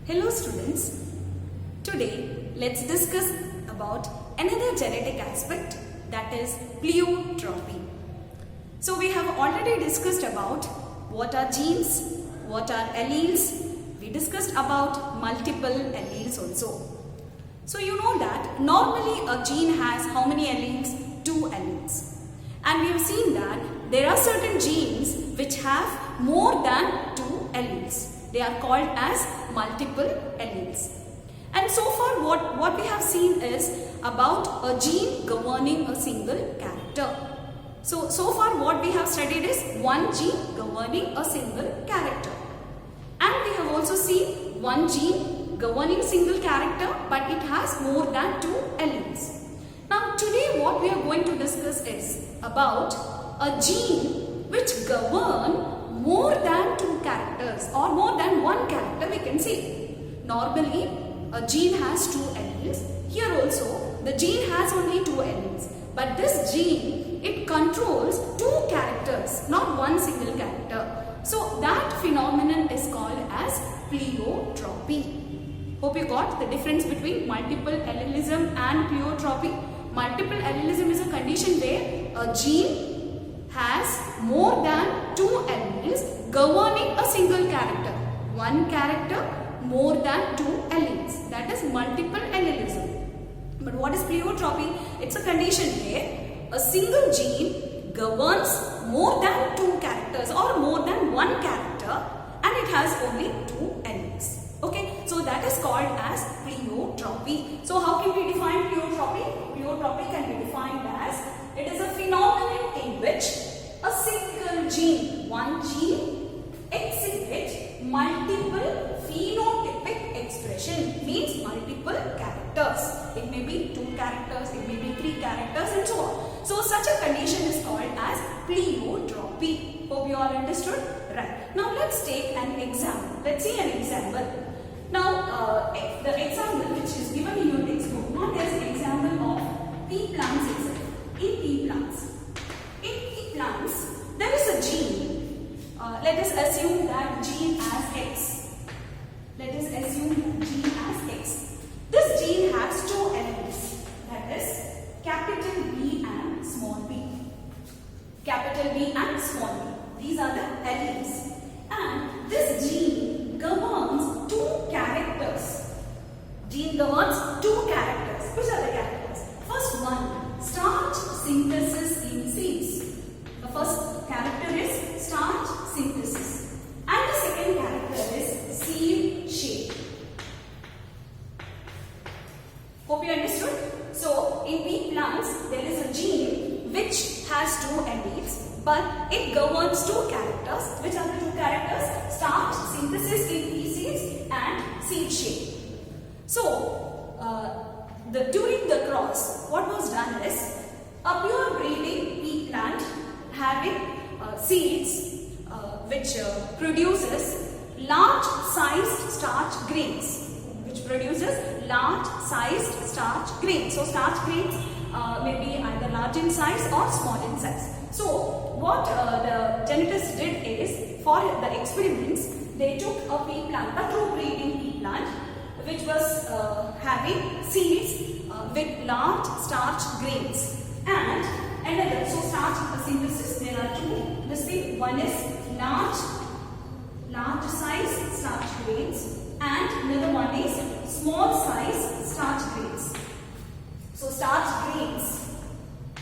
Hello students, today let's discuss about another genetic aspect, that is pleiotropy. So we have already discussed about what are genes, what are alleles, we discussed about multiple alleles also. So you know that normally a gene has how many alleles? 2 alleles. And we have seen that there are certain genes which have more than 2 alleles. They are called as multiple alleles. And so far what we have seen is about a gene governing a single character. So far what we have studied is one gene governing a single character. And we have also seen one gene governing single character, but it has more than 2 alleles. Now today what we are going to discuss is about a gene which govern more than 2 characters or more than 1 character, we can say. Normally a gene has 2 alleles. Here also the gene has only 2 alleles. But this gene, it controls 2 characters, not one single character. So that phenomenon is called as pleiotropy. Hope you got the difference between multiple allelism and pleiotropy. Multiple allelism is a condition where a gene has more than 2 alleles governing a single character. One character, more than 2 alleles. That is multiple allelism. But what is pleiotropy? It's a condition where a single gene governs more than 2 characters or more than 1 character, and it has only 2 alleles. Okay, so that is called as pleiotropy. So how can we define pleiotropy? Pleiotropy can be defined as it is a phenomenon in which a single gene, one gene, exhibits multiple phenotypic expression, means multiple characters. It may be 2 characters, it may be 3 characters, and so on. So such a condition is called as pleiotropy. Hope you all understood? Right. Now let's take an example. Let's see an example. Now the example which is given in your textbook, now there is an example of pea plants itself. In pea plants, there is a gene. Let us assume that gene as X. Let us assume that gene as X. This gene has 2 alleles, that is capital B and small b. Capital B and small b. These are the alleles. And this gene governs 2 characters. Gene governs 2 characters. Which are the characters? First one, starch synthesis in seeds. The first character is starch synthesis. And the second character is seed shape. Hope you understood? So in pea plants there is a gene which has 2 alleles, but it governs 2 characters. Which are the 2 characters? Starch synthesis in pea seeds and seed shape. So during the cross, what was done is a pure breeding pea plant having seeds which produces large sized starch grains. So starch grains may be either large in size or small in size. So what the geneticists did is, for the experiments, they took a pea plant, a true breeding pea plant, which was having seeds with large starch grains, and another, so starch synthesis, there are 2. This thing, one is large size starch grains, and another one is small size starch grains. So starch grains,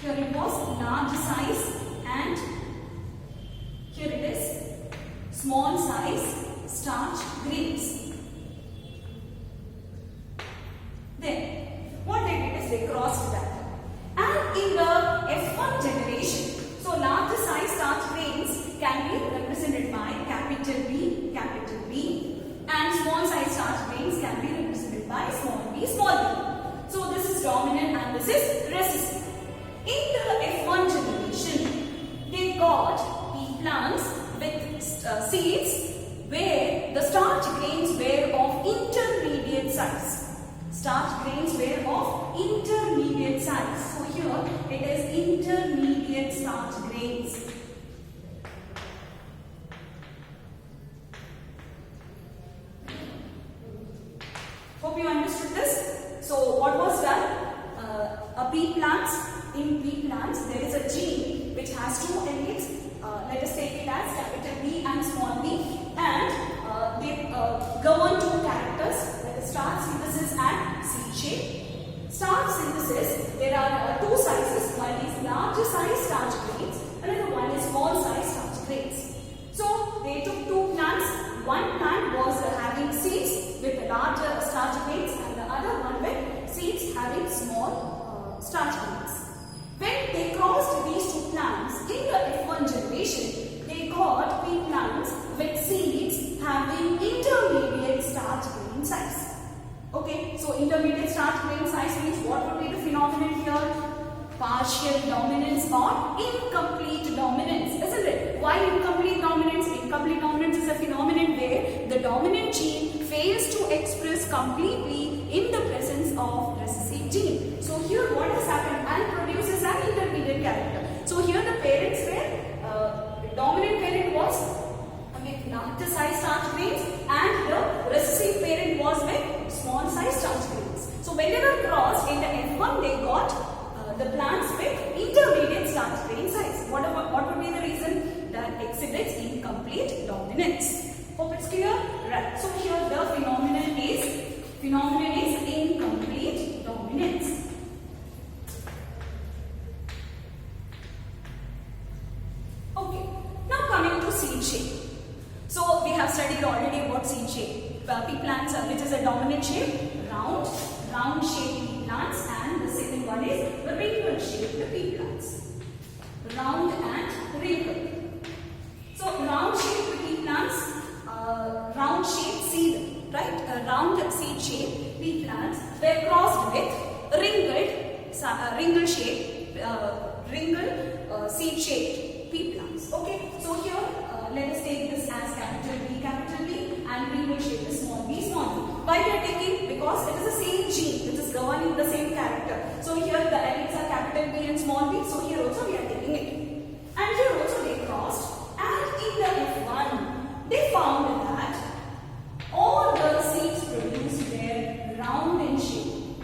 here it was large size, and here it is small size starch grains. Then what they did is they crossed that. And in the F1 generation, so large size starch grains can be represented by capital B, and small size starch grains can be represented by small b. So this is dominant and this is recessive. In the F1 generation, they got pea plants with seeds where the starch grains were of intermediate size. So here it is intermediate starch grains. Hope you understood this. So what was done? In pea plants there is a gene which has two elites. Let us take it as capital B and small b, and they govern two characters, that is start synthesis and seed shape. Starch synthesis, there are two sizes. One is large size starch grains, another one is small size starch grains. So they took two plants. One plant was having seeds with larger starch grains, and the other one with seeds having small starch grains. When they crossed these two plants in the F1 generation, they got pea plants with seeds having intermediate starch grain size. Okay, so intermediate starch grain size means what would be the phenomenon here? Partial dominance or incomplete dominance, isn't it? Why incomplete dominance? Incomplete dominance is a phenomenon where the dominant gene fails to express completely in the presence of recessive gene. So here what has happened? And produces an intermediate character. So here the parents were, the dominant parent was with larger size starch grains and the recessive parent was with small size starch grains. So when they were crossed in the F1, they got the plants with intermediate starch grain size. What would be the reason? That exhibits incomplete dominance. Hope it's clear? Right. So here the phenomenon is incomplete dominance. Okay. Now coming to seed shape. So we have studied already about seed shape. Pea plants, which is a dominant shape, round shaped pea plants, and the second one is wrinkled shaped pea plants. Round and wrinkled. So round shaped pea plants, round shaped seed, right? Round seed shaped pea plants were crossed with wrinkled seed shaped pea plants. Okay, so here let us take this as capital B, and wrinkled shaped is small b, small b. Why we are taking? Because it is the same gene which is governing the same character. So here the elites are capital B and small b. So here also we are taking it. And here also they crossed. And in the F1, they found that all the seeds produced were round in shape.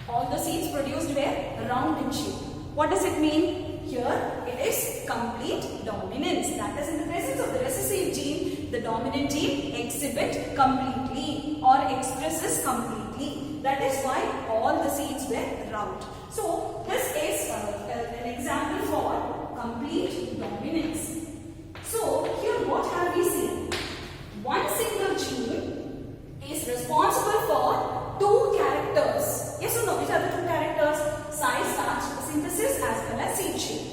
All the seeds produced were round in shape. What does it mean? Here it is complete dominance. That is, in the presence of the recessive gene, the dominant gene exhibit completely or expresses completely. That is why all the seeds were round. So this is an example for complete dominance. So here what have we seen? One single gene is responsible for two characters. Yes or no? Which are the two characters? Size starch synthesis as well as seed shape.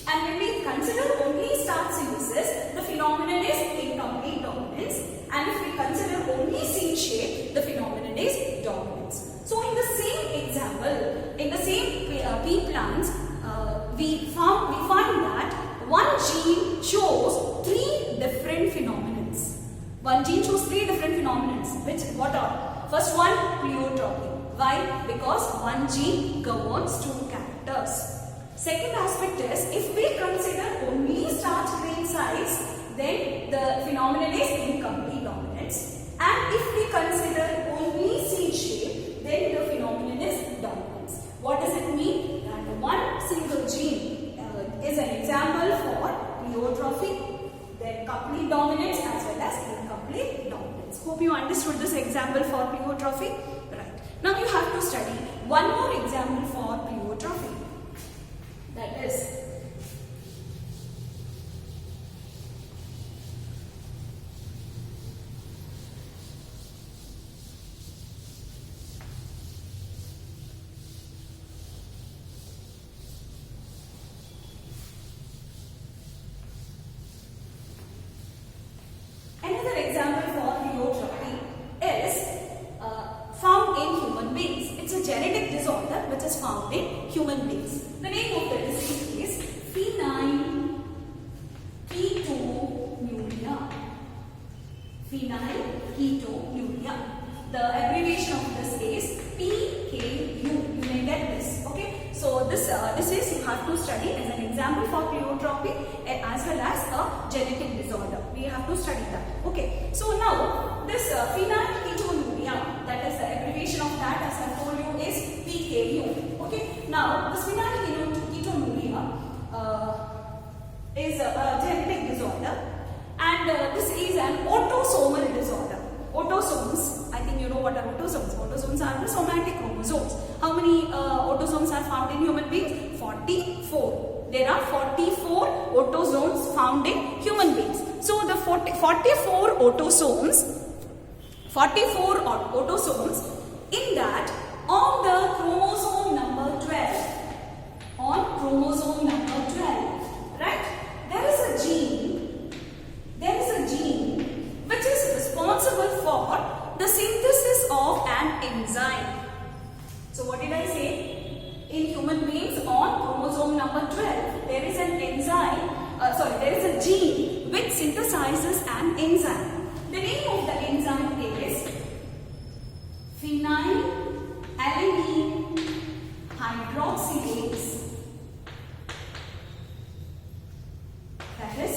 And when we consider only starch synthesis, the phenomenon is incomplete dominance. And if we consider only seed shape, the phenomenon is dominance. So in the same example, in the same pea plants, we find that one gene shows three different phenomenons. One gene shows three different phenomenons. What are? First one, pleiotropy. Why? Because one gene governs two characters. Second aspect is, if we consider only starch grain size, then the phenomenon is incomplete dominance. And if we consider only seed shape, then the phenomenon is dominance. What does it mean? That one single gene is an example for pleiotropy, then complete dominance as well as incomplete dominance. Hope you understood this example for pleiotropy. Right. Now you have to study one more example for pleiotropy. That is another example for pleiotropy is found in human beings. It's a genetic disorder which is found in human beings. The name of the disease is phenylketonuria. Phenylketonuria. The abbreviation of this is PKU. You may get this. Okay. So this disease you have to study as an example for pleiotropy as well as a genetic disorder. We have to study that. Okay. So now this phenylketonuria, that is the are found in human beings? 44. There are 44 autosomes found in human beings. So the 44 autosomes, in that on the chromosome number 12, right, there is a gene which is responsible for the synthesis of an enzyme. So what did I say? In human beings on chromosome number 12, there is an enzyme, there is a gene which synthesizes an enzyme. The name of the enzyme is phenylalanine hydroxylase. That is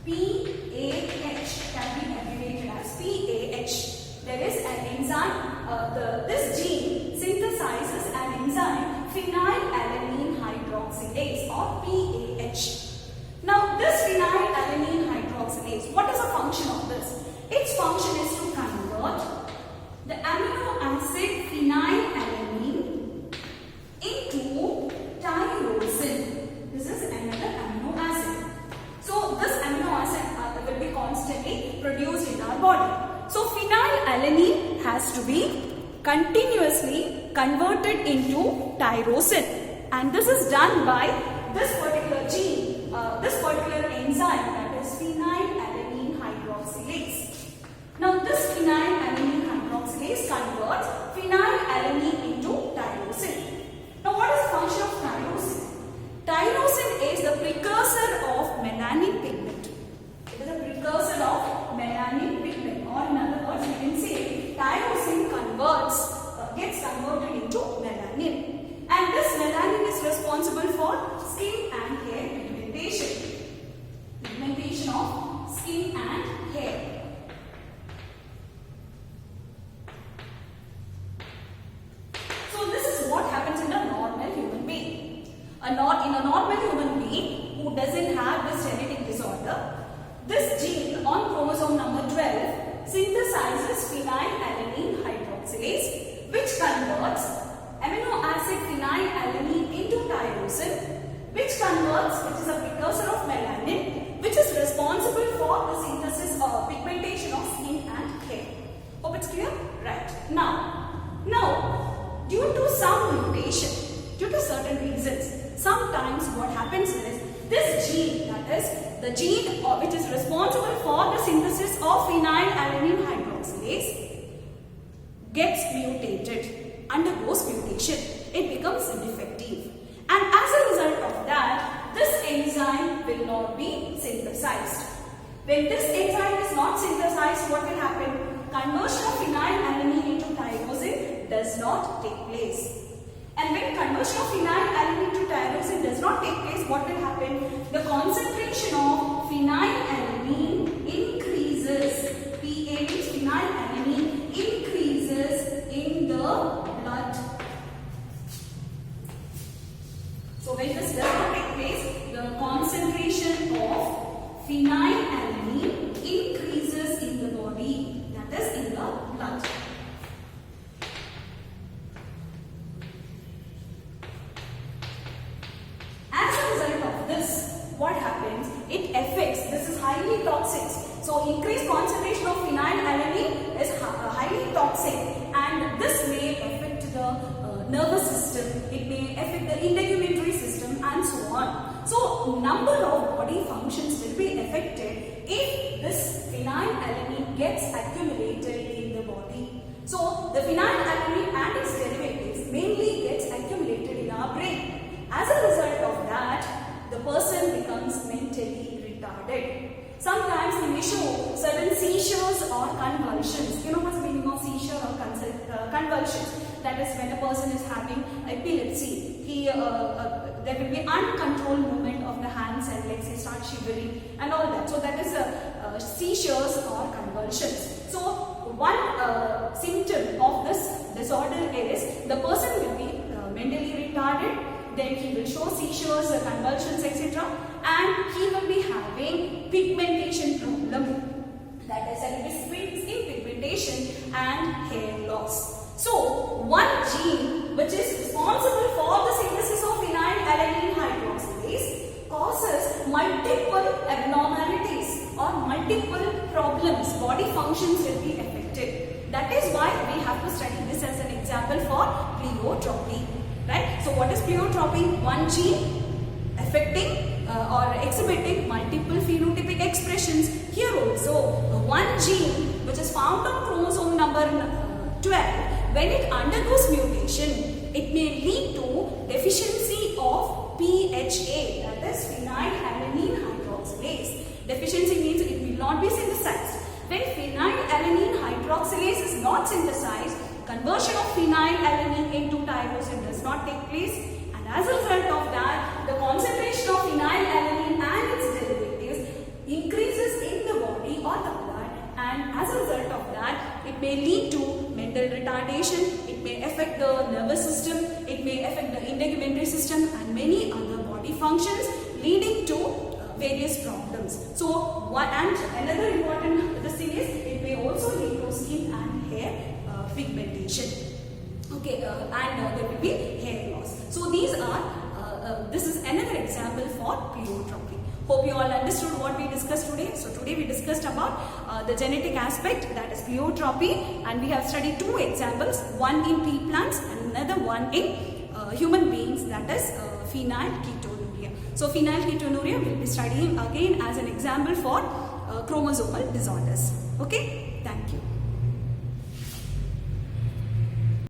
PAH, can be abbreviated as PAH. There is an enzyme, this gene synthesizes an enzyme phenylalanine hydroxylase or PAH. Now this phenylalanine hydroxylase, what is the function of this? Its function is to convert the amino acid phenylalanine into tyrosine. This is another amino acid. So this amino acid will be constantly produced in our body. So phenylalanine has to be continuously converted into tyrosine, and this is done by this particular gene, this particular enzyme, that is phenylalanine hydroxylase. Now this phenylalanine hydroxylase converts phenylalanine into tyrosine. Now what is the function of tyrosine? Tyrosine is the precursor of melanin pigment. It is a precursor of melanin pigment, or in other words we can say tyrosine gets converted into melanin, and this melanin is responsible for skin and hair pigmentation of skin and hair. So this is what happens in a normal human being. In a normal human being who doesn't have this genetic disorder, this gene on chromosome number 12 synthesizes phenylalanine hydroxylase, which converts amino acid phenylalanine into tyrosine, which is a precursor of melanin, which is responsible for the synthesis or pigmentation of skin and hair. Hope it's clear? Right. Now, due to some mutation, due to certain reasons, sometimes what happens is this gene, that is the gene which is responsible for the synthesis of phenylalanine hydroxylase, gets mutated, undergoes mutation. It becomes defective, and as a result of that, this enzyme will not be synthesized. When this enzyme is not synthesized, what will happen? Conversion of phenylalanine into tyrosine does not take place. And when conversion of phenylalanine to tyrosine does not take place, what will happen? The concentration of phenylalanine increases. PA means phenylalanine increases in the blood. So when this does not take place, the concentration of phenylalanine increases in the body, that is in the blood. What happens? It affects, this is highly toxic. So increased concentration of phenylalanine is highly toxic, and this may affect the nervous system, it may affect the integumentary system, and so on. So number of body functions will be affected if this phenylalanine gets accumulated in the body. So the phenylalanine and its derivatives mainly gets accumulated in our brain. As a result of that, the person becomes mentally retarded. Sometimes they may show certain seizures or convulsions. You know what's the meaning of seizure or convulsions? That is when a person is having epilepsy. There will be uncontrolled movement of the hands and legs. They start shivering and all that. So that is seizures or convulsions. So one symptom of this disorder is the person will be mentally retarded. Then he will show seizures, convulsions, etc. And he will be having pigmentation problem. That is, skin pigmentation and hair loss. So, one gene which is responsible for the synthesis of phenylalanine hydroxylase causes multiple abnormalities or multiple problems. Body functions will be affected. That is why we have to study this as an example for pleiotropy. Right? So what is pleiotropy? One gene affecting or exhibiting multiple phenotypic expressions. Here also, one gene which is found on chromosome number 12, when it undergoes mutation, it may lead to deficiency of PHA, that is phenylalanine hydroxylase. Deficiency means it will not be synthesized. When phenylalanine hydroxylase is not synthesized, conversion of phenylalanine into tyrosine does not take place, and as a result of that, the concentration of phenylalanine and its derivatives increases in the body or the blood, and as a result of that, it may lead to mental retardation, it may affect the nervous system, it may affect the integumentary system and many other body functions, leading to various problems. So, and another important thing is, it may also lead to skin and hair pigmentation. Okay, and there will be hair loss. So these are, this is another example for pleiotropy. Hope you all understood what we discussed today. So today we discussed about the genetic aspect, that is pleiotropy, and we have studied two examples, one in pea plants and another one in human beings, that is phenylketonuria. So phenylketonuria will be studying again as an example for chromosomal disorders. Okay, thank you.